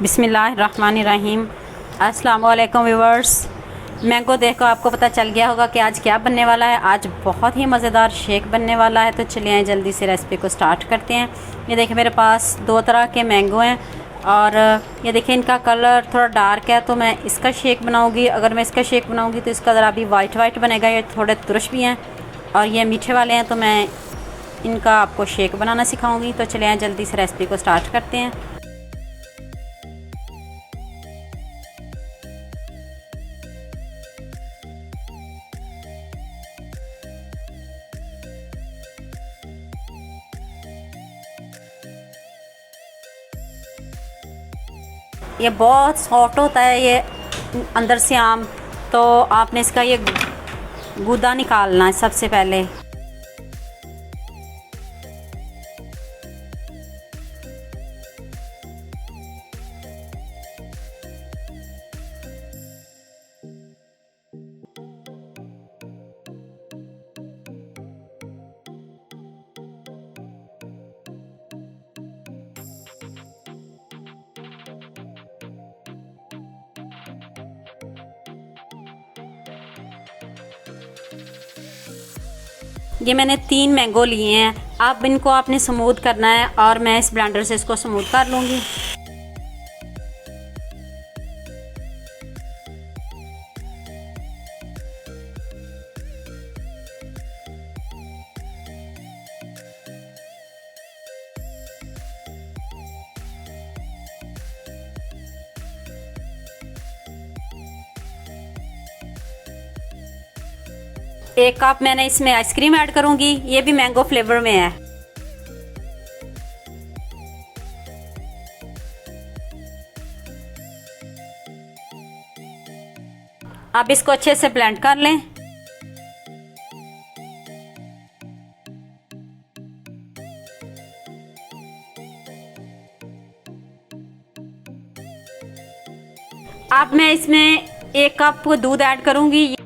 बिस्मिल्लाहिर्रहमानिर्रहीम। अस्सलाम वालेकुम व्यूअर्स। मैंगो देखो आपको पता चल गया होगा कि आज क्या बनने वाला है। आज बहुत ही मज़ेदार शेक बनने वाला है। तो चलिए आए जल्दी से रेसिपी को स्टार्ट करते हैं। ये देखिए मेरे पास दो तरह के मैंगो हैं और ये देखिए इनका कलर थोड़ा डार्क है तो मैं इसका शेक बनाऊंगी। अगर मैं इसका शेक बनाऊंगी तो इसका ज़रा भी वाइट बनेगा। ये थोड़े तुरश भी हैं और ये मीठे वाले हैं तो मैं इनका आपको शेक बनाना सिखाऊंगी। तो चलिए आए जल्दी से रेसिपी को स्टार्ट करते हैं। ये बहुत सॉफ्ट होता है ये अंदर से आम। तो आपने इसका ये गूदा निकालना है सबसे पहले। ये मैंने 3 मैंगो लिए हैं। अब इनको आपने स्मूथ करना है और मैं इस ब्लेंडर से इसको स्मूथ कर लूँगी। एक कप मैंने इसमें आइसक्रीम ऐड करूंगी। ये भी मैंगो फ्लेवर में है। अब इसको अच्छे से ब्लेंड कर लें। अब मैं इसमें 1 कप दूध ऐड करूंगी।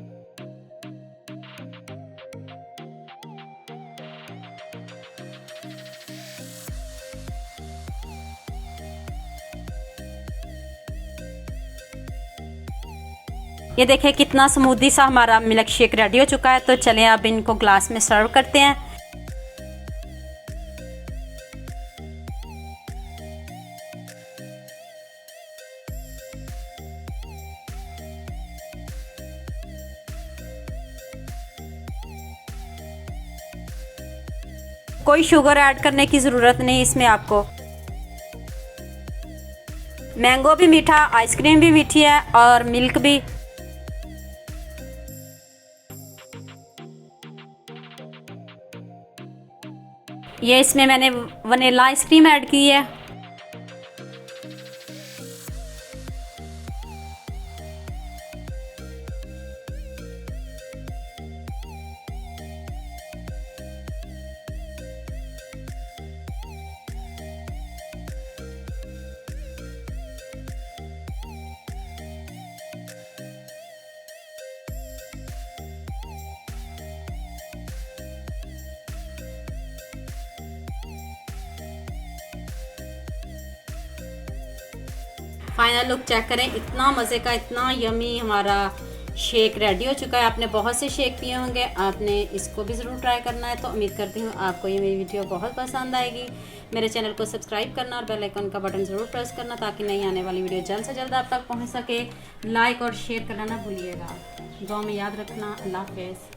ये देखिए कितना स्मूदी सा हमारा मिल्क शेक रेडी हो चुका है। तो चलें अब इनको ग्लास में सर्व करते हैं। कोई शुगर ऐड करने की ज़रूरत नहीं इसमें आपको। मैंगो भी मीठा, आइसक्रीम भी मीठी है और मिल्क भी। ये इसमें मैंने वनीला आइसक्रीम ऐड की है। फाइनल लुक चेक करें। इतना मज़े का, इतना यमी हमारा शेक रेडी हो चुका है। आपने बहुत से शेक पिए होंगे, आपने इसको भी ज़रूर ट्राई करना है। तो उम्मीद करती हूँ आपको ये मेरी वीडियो बहुत पसंद आएगी। मेरे चैनल को सब्सक्राइब करना और बेल आइकन का बटन ज़रूर प्रेस करना ताकि नई आने वाली वीडियो जल्द से जल्द आप तक पहुँच सके। लाइक और शेयर करना ना भूलिएगा। दुआ में याद रखना। अल्लाह हाफ़िज़।